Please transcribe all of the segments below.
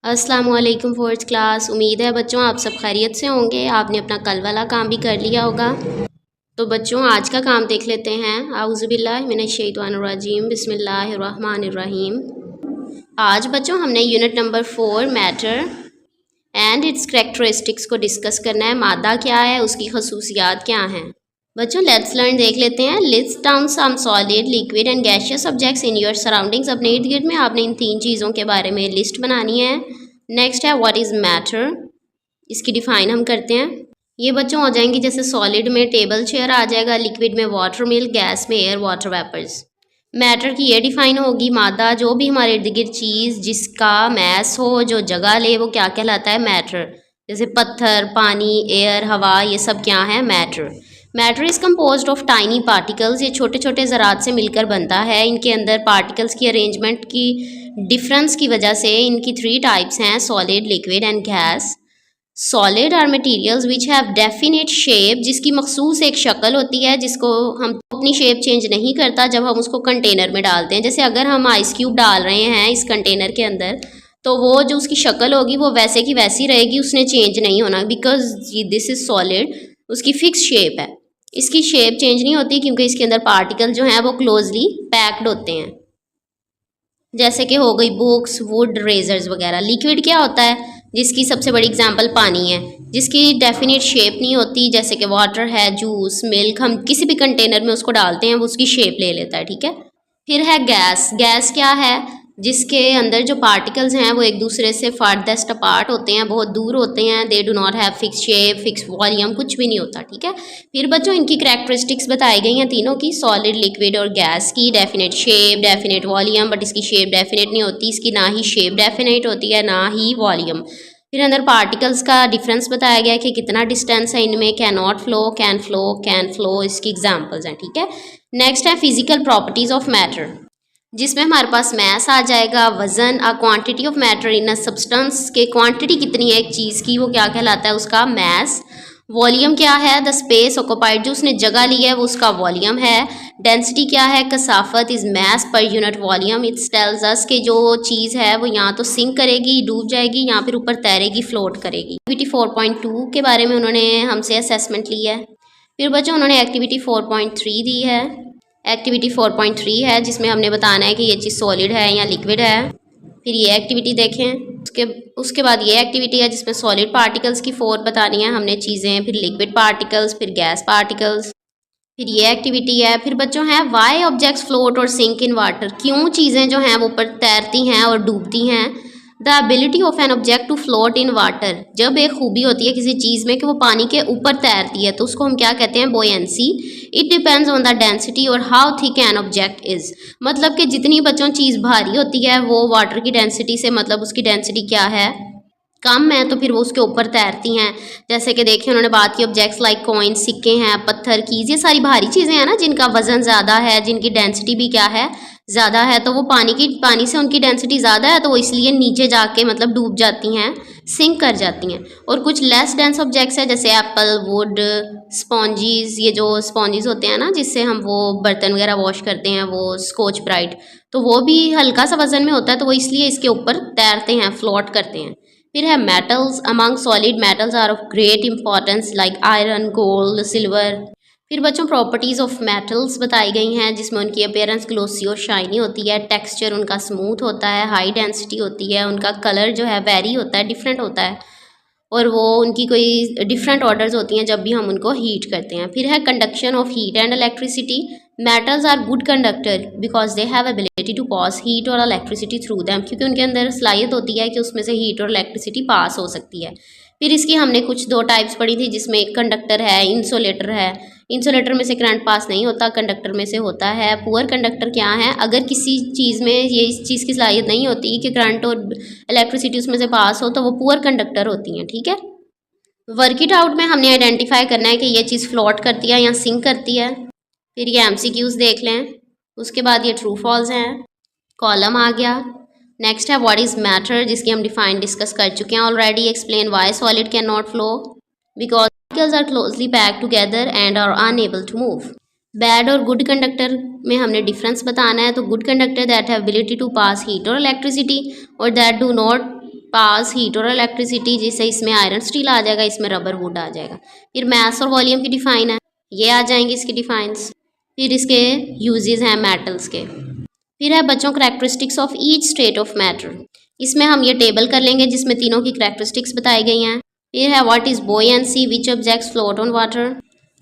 अस्सलाम वालेकुम fourth class. उम्मीद है बच्चों आप सब खैरियत से होंगे। आपने अपना कल वाला काम भी कर लिया होगा। तो बच्चों आज का काम देख लेते हैं। आउज़ुबिल्लाहि मिनश्शैतानिर्रजीम बिस्मिल्लाहिर्रहमानिर्रहीम। आज बच्चों हमने unit number 4 matter and it's characteristics को डिस्कस करना है। मादा क्या है, उसकी खसूसियात क्या हैं। बच्चों लेट्स लर्न देख लेते हैं। List down some solid liquid and gaseous objects in your surroundings. अपने इर्द गिर्द में आपने इन 3 चीज़ों के बारे में लिस्ट बनानी है। नेक्स्ट है व्हाट इज़ मैटर, इसकी डिफाइन हम करते हैं। ये बच्चों हो जाएंगी जैसे सॉलिड में टेबल चेयर आ जाएगा, लिक्विड में वाटर मिल्क, गैस में एयर वाटर वेपर्स। मैटर की ये डिफाइन होगी मादा, जो भी हमारे इर्द गिर्द चीज़ जिसका मैस हो, जो जगह ले, वो क्या कहलाता है, मैटर। जैसे पत्थर, पानी, एयर, हवा, ये सब क्या है, matter. Matter is composed of tiny particles. ये छोटे छोटे ज़रात से मिलकर बनता है। इनके अंदर पार्टिकल्स की अरेंजमेंट की डिफरेंस की वजह से इनकी 3 टाइप्स हैं, solid, liquid and gas. Solid are materials which have definite shape, जिसकी मखसूस एक शक्ल होती है, जिसको हम अपनी शेप चेंज नहीं करता जब हम उसको कंटेनर में डालते हैं। जैसे अगर हम आइस क्यूब डाल रहे हैं इस कंटेनर के अंदर, तो वो जो उसकी शक्ल होगी वो वैसे की वैसी रहेगी, उसने चेंज नहीं होना, बिकॉज दिस इज़ सॉलिड। उसकी फिक्स शेप है, इसकी शेप चेंज नहीं होती क्योंकि इसके अंदर पार्टिकल जो हैं वो क्लोजली पैक्ड होते हैं, जैसे कि हो गई बुक्स, वुड, रेजर्स वगैरह। लिक्विड क्या होता है, जिसकी सबसे बड़ी एग्जांपल पानी है, जिसकी डेफिनेट शेप नहीं होती, जैसे कि वाटर है, जूस, मिल्क। हम किसी भी कंटेनर में उसको डालते हैं वो उसकी शेप ले लेता है, ठीक है। फिर है गैस। गैस क्या है, जिसके अंदर जो पार्टिकल्स हैं वो एक दूसरे से फारदेस्ट अपार्ट होते हैं, बहुत दूर होते हैं। They do not have fix shape, fix volume, कुछ भी नहीं होता, ठीक है। फिर बच्चों इनकी करैक्टरिस्टिक्स बताई गई हैं तीनों की, सॉलिड, लिक्विड और गैस की। Definite shape, definite volume, but इसकी शेप डेफिनेट नहीं होती, इसकी ना ही शेप डेफिनेट होती है ना ही वॉल्यूम। फिर अंदर पार्टिकल्स का डिफरेंस बताया गया कि कितना डिस्टेंस है इनमें, can not flow, can flow, can flow, इसकी एग्जाम्पल्स हैं, ठीक है। नेक्स्ट है फिजिकल प्रॉपर्टीज ऑफ मैटर, जिसमें हमारे पास मैस आ जाएगा, वजन, a quantity of matter in a substance, के क्वांटिटी कितनी है एक चीज़ की, वो क्या कहलाता है, उसका मैस। वॉल्यूम क्या है, द स्पेस ऑक्युपाइड, जो उसने जगह ली है वो उसका वॉल्यूम है। डेंसिटी क्या है, कसाफत is mass per unit volume. Its tells us कि जो चीज़ है वो यहाँ तो सिंक करेगी, डूब जाएगी, यहाँ फिर ऊपर तैरेगी, फ्लोट करेगी। एक्टिविटी 4.2 के बारे में उन्होंने हमसे असेसमेंट ली है। फिर बच्चों उन्होंने एक्टिविटी 4.3 दी है। एक्टिविटी 4.3 है जिसमें हमने बताना है कि ये चीज़ सॉलिड है या लिक्विड है। फिर ये एक्टिविटी देखें। उसके बाद ये एक्टिविटी है जिसमें सॉलिड पार्टिकल्स की 4 बतानी है हमने चीज़ें, फिर लिक्विड पार्टिकल्स, फिर गैस पार्टिकल्स। फिर ये एक्टिविटी है। फिर बच्चों हैं वाई ऑब्जेक्ट्स फ्लोट और सिंक इन वाटर, क्यों चीज़ें जो हैं वो ऊपर तैरती हैं और डूबती हैं। The ability of an object to float in water, जब एक खूबी होती है किसी चीज़ में कि वो पानी के ऊपर तैरती है तो उसको हम क्या कहते हैं, buoyancy. It depends on the density और how thick an object is, मतलब कि जितनी बच्चों चीज़ भारी होती है वो वाटर की डेंसिटी से, मतलब उसकी डेंसिटी क्या है, कम है, तो फिर वो उसके ऊपर तैरती हैं। जैसे कि देखिए उन्होंने बात की ऑब्जेक्ट्स लाइक कॉइन्स, सिक्के हैं, पत्थर, कीज, ये सारी भारी चीज़ें हैं ना जिनका वजन ज़्यादा है, जिनकी डेंसिटी भी क्या है, ज़्यादा है, तो वो पानी से उनकी डेंसिटी ज़्यादा है तो वो इसलिए नीचे जाके मतलब डूब जाती हैं, सिंक कर जाती हैं। और कुछ लेस डेंस ऑब्जेक्ट्स हैं जैसे एप्पल, वुड, स्पॉन्जीज, ये जो स्पॉन्जीज होते हैं ना जिससे हम वो बर्तन वगैरह वॉश करते हैं, वो स्कॉच ब्राइट, तो वो भी हल्का सा वजन में होता है तो वो इसलिए इसके ऊपर तैरते हैं, फ्लोट करते हैं। फिर है metals. Among solid metals are of great importance like iron, gold, silver. फिर बच्चों प्रॉपर्टीज़ ऑफ मेटल्स बताई गई हैं जिसमें उनकी अपीयरेंस ग्लोसी और शाइनी होती है, टेक्सचर उनका स्मूथ होता है, हाई डेंसिटी होती है, उनका कलर जो है वेरी होता है, डिफरेंट होता है, और वो उनकी कोई डिफरेंट ऑर्डर्स होती हैं जब भी हम उनको हीट करते हैं। फिर है conduction of heat and electricity. Metals are good conductor because they have ability to pass heat और इलेक्ट्रिसिटी थ्रू दैम, क्योंकि उनके अंदर सलाहियत होती है कि उसमें से हीट और इलेक्ट्रिसिटी पास हो सकती है। फिर इसकी हमने कुछ 2 टाइप्स पढ़ी थी जिसमें एक कंडक्टर है, इंसुलेटर है। इंसुलेटर में से करंट पास नहीं होता, कंडक्टर में से होता है। पुअर कंडक्टर क्या है, अगर किसी चीज़ में ये इस चीज़ की सलाहियत नहीं होती कि करंट और इलेक्ट्रिसिटी उसमें से पास हो तो वो पुअर कंडक्टर होती हैं, ठीक है। वर्क इट आउट में हमने आइडेंटिफाई करना है कि ये चीज़ फ्लोट करती है या सिंक करती है। फिर ये MCQs देख लें, उसके बाद ये ट्रू फॉल्स हैं, कॉलम आ गया। नेक्स्ट है व्हाट इज़ मैटर, जिसकी हम डिफाइन डिस्कस कर चुके हैं already. Explain why solid can not flow, because particles are closely packed together and are unable to move. Bad और गुड कंडक्टर में हमने डिफरेंस बताना है, तो good conductor that have ability to pass heat और इलेक्ट्रिसिटी, और that do not pass heat और electricity, जैसे इसमें आयरन स्टील आ जाएगा, इसमें रबर वुड आ जाएगा। फिर मास और वॉल्यूम की डिफाइन है, ये आ जाएंगे इसकी डिफाइंस। फिर इसके यूजेस हैं मेटल्स के। फिर है बच्चों characteristics of each state of matter, इसमें हम ये टेबल कर लेंगे जिसमें तीनों की करेक्टरिस्टिक्स बताई गई हैं। फिर है what is buoyancy, which objects float on water,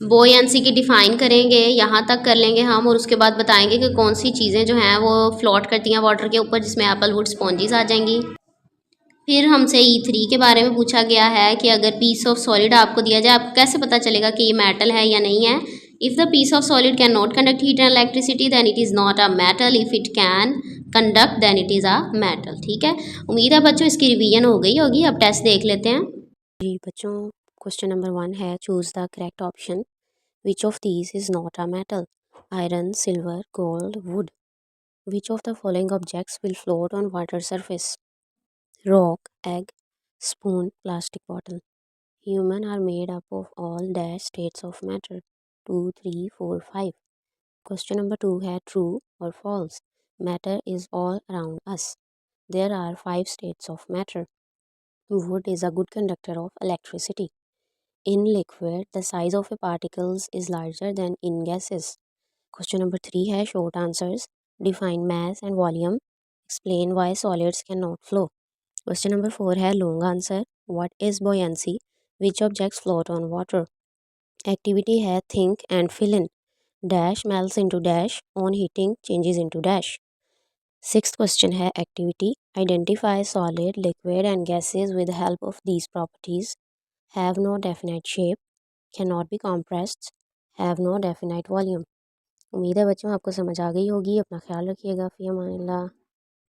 buoyancy की डिफाइन करेंगे, यहाँ तक कर लेंगे हम, और उसके बाद बताएंगे कि कौन सी चीज़ें जो हैं वो फ्लोट करती हैं वाटर के ऊपर, जिसमें एप्पल वुड स्पॉन्जेस आ जाएंगी। फिर हमसे E3 के बारे में पूछा गया है कि अगर पीस ऑफ सॉलिड आपको दिया जाए, आपको कैसे पता चलेगा कि ये मेटल है या नहीं है। If the piece of solid can not conduct heat and electricity then it is not a metal, if it can conduct then it is a metal. ठीक है, उम्मीद है बच्चों इसकी रिवीजन हो गई होगी। अब टेस्ट देख लेते हैं जी बच्चों। क्वेश्चन नंबर 1 है, choose the correct option, which of these is not a metal, iron, silver, gold, would. Which of the following objects will float on water surface, rock, egg, spoon, plastic bottle. Human are made up of all dash states of matter. 2, 3, 4, 5. Question number 2 है, true or false. Matter is all around us. There are 5 states of matter. Wood is a good conductor of electricity. In liquid, the size of a particles is larger than in gases. Question number 3 है, short answers. Define mass and volume. Explain why solids cannot flow. Question number 4 है, long answer. What is buoyancy? Which objects float on water? Activity है, think and fill in. Dash melts into dash, on heating changes into dash. Sixth question है, activity. Identify solid, liquid and gases with the help of these properties. Have no definite shape, cannot be compressed, have no definite volume. उम्मीद है बच्चों आपको समझ आ गई होगी। अपना ख्याल रखिएगा। फ़ी अमानिल्लाह।